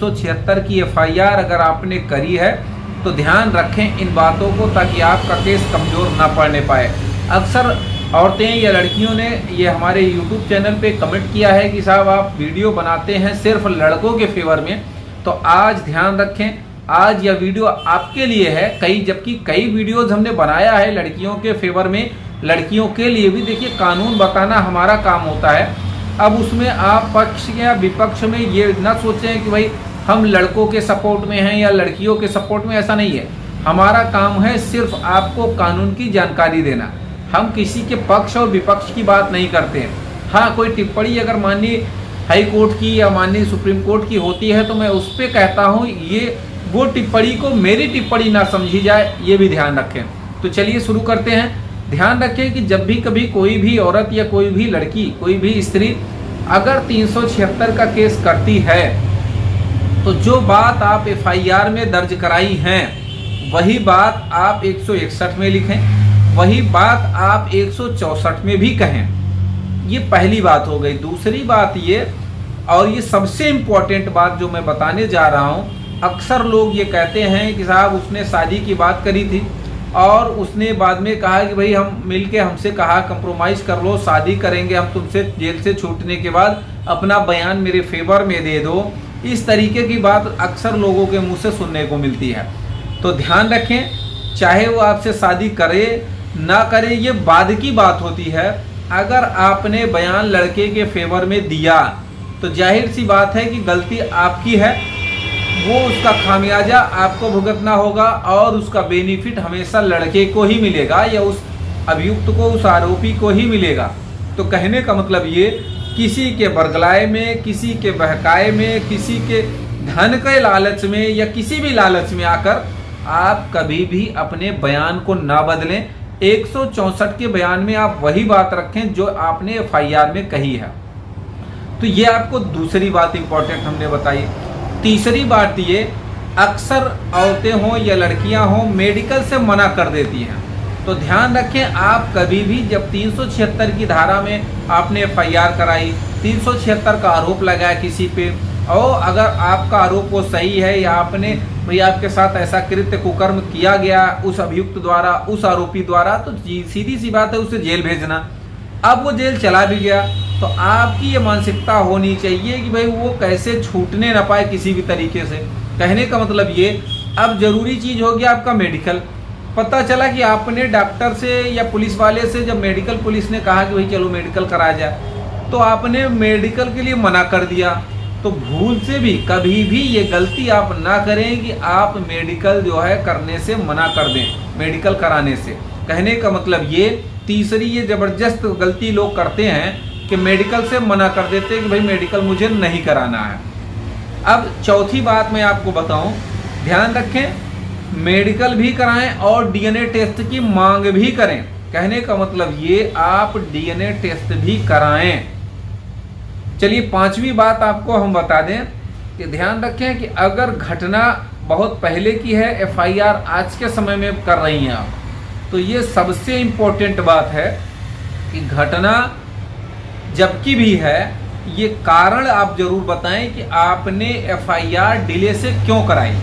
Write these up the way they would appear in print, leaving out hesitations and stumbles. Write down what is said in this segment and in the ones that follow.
376 की FIR अगर आपने करी है तो ध्यान रखें इन बातों को, ताकि आपका केस कमज़ोर ना पड़ने पाए। अक्सर औरतें या लड़कियों ने ये हमारे YouTube चैनल पे कमेंट किया है कि साहब आप वीडियो बनाते हैं सिर्फ लड़कों के फेवर में, तो आज ध्यान रखें, आज यह वीडियो आपके लिए है। जबकि कई वीडियोज़ हमने बनाया है लड़कियों के फेवर में, लड़कियों के लिए भी। देखिए, कानून बताना हमारा काम होता है। अब उसमें आप पक्ष या विपक्ष में ये ना सोचें कि भाई हम लड़कों के सपोर्ट में हैं या लड़कियों के सपोर्ट में, ऐसा नहीं है। हमारा काम है सिर्फ आपको कानून की जानकारी देना। हम किसी के पक्ष और विपक्ष की बात नहीं करते हैं। हाँ, कोई टिप्पणी अगर माननीय हाई कोर्ट की या माननीय सुप्रीम कोर्ट की होती है तो मैं उस पर कहता हूँ ये वो टिप्पणी को मेरी टिप्पणी ना समझी जाए, ये भी ध्यान रखें। तो चलिए शुरू करते हैं। ध्यान रखें कि जब भी कभी कोई भी औरत या कोई भी लड़की, कोई भी स्त्री अगर 376 का केस करती है तो जो बात आप FIR में दर्ज कराई हैं वही बात आप 161 में लिखें, वही बात आप 164 में भी कहें। ये पहली बात हो गई। दूसरी बात ये, और ये सबसे इम्पोर्टेंट बात जो मैं बताने जा रहा हूँ, अक्सर लोग ये कहते हैं कि साहब उसने शादी की बात करी थी और उसने बाद में कहा कि भाई हम मिलके हमसे कहा कंप्रोमाइज़ कर लो, शादी करेंगे हम तुमसे, जेल से छूटने के बाद अपना बयान मेरे फेवर में दे दो। इस तरीके की बात अक्सर लोगों के मुंह से सुनने को मिलती है। तो ध्यान रखें, चाहे वो आपसे शादी करे ना करे, ये बाद की बात होती है। अगर आपने बयान लड़के के फेवर में दिया तो जाहिर सी बात है कि गलती आपकी है, वो उसका खामियाजा आपको भुगतना होगा और उसका बेनिफिट हमेशा लड़के को ही मिलेगा या उस अभियुक्त को, उस आरोपी को ही मिलेगा। तो कहने का मतलब ये, किसी के बरगलाए में, किसी के बहकाए में, किसी के धन के लालच में या किसी भी लालच में आकर आप कभी भी अपने बयान को ना बदलें। 164 के बयान में आप वही बात रखें जो आपने FIR में कही है। तो ये आपको दूसरी बात इंपॉर्टेंट हमने बताई। तीसरी बात ये, अक्सर औरतें हों या लड़कियां हों मेडिकल से मना कर देती हैं। तो ध्यान रखें, आप कभी भी जब 376 की धारा में आपने FIR कराई, 376 का आरोप लगाया किसी पे, और अगर आपका आरोप वो सही है या आपने भाई आपके साथ ऐसा कृत्य कुकर्म किया गया उस अभियुक्त द्वारा, उस आरोपी द्वारा, तो सीधी सी बात है उसे जेल भेजना। अब वो जेल चला भी गया तो आपकी ये मानसिकता होनी चाहिए कि भाई वो कैसे छूटने ना पाए किसी भी तरीके से। कहने का मतलब ये, अब जरूरी चीज़ हो गया आपका मेडिकल। पता चला कि आपने डॉक्टर से या पुलिस वाले से, जब मेडिकल पुलिस ने कहा कि भाई चलो मेडिकल करा जाए, तो आपने मेडिकल के लिए मना कर दिया। तो भूल से भी कभी भी ये गलती आप ना करें कि आप मेडिकल जो है करने से मना कर दें, मेडिकल कराने से। कहने का मतलब ये, तीसरी ये ज़बरदस्त गलती लोग करते हैं कि मेडिकल से मना कर देते हैं कि भाई मेडिकल मुझे नहीं कराना है। अब चौथी बात मैं आपको बताऊं, ध्यान रखें, मेडिकल भी कराएं और DNA टेस्ट की मांग भी करें। कहने का मतलब ये, आप DNA टेस्ट भी कराएं। चलिए, पांचवी बात आपको हम बता दें कि ध्यान रखें कि अगर घटना बहुत पहले की है, FIR आज के समय में कर रही हैं आप, तो ये सबसे इम्पोर्टेंट बात है कि घटना जबकि भी है, ये कारण आप जरूर बताएं कि आपने FIR डिले से क्यों कराई।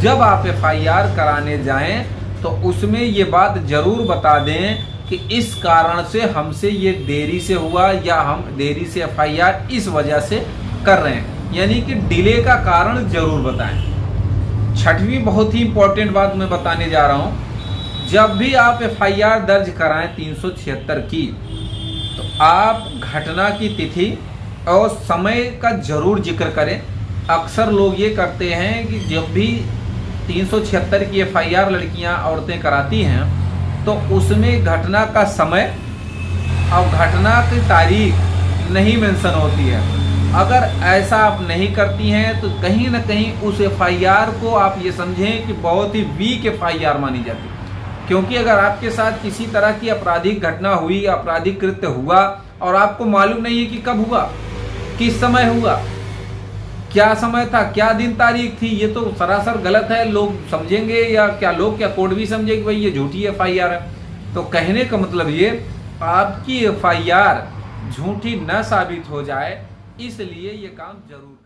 जब आप FIR कराने जाएं तो उसमें ये बात जरूर बता दें कि इस कारण से हमसे ये देरी से हुआ या हम देरी से FIR इस वजह से कर रहे हैं, यानी कि डिले का कारण जरूर बताएं। छठवीं बहुत ही इंपॉर्टेंट बात मैं बताने जा रहा हूं, जब भी आप FIR दर्ज कराएं 376 की, तो आप घटना की तिथि और समय का जरूर जिक्र करें। अक्सर लोग ये करते हैं कि जब भी 376 की FIR लड़कियां, औरतें कराती हैं तो उसमें घटना का समय और घटना की तारीख नहीं मेंशन होती है। अगर ऐसा आप नहीं करती हैं तो कहीं ना कहीं उस FIR को आप ये समझें कि बहुत ही वीक FIR मानी जाती है। क्योंकि अगर आपके साथ किसी तरह की आपराधिक घटना हुई, आपराधिक कृत्य हुआ और आपको मालूम नहीं है कि कब हुआ, किस समय हुआ, क्या समय था, क्या दिन तारीख थी, ये तो सरासर गलत है। लोग समझेंगे या क्या कोर्ट भी समझे कि भाई ये झूठी FIR है। तो कहने का मतलब ये, आपकी FIR झूठी न साबित हो जाए, इसलिए ये काम जरूर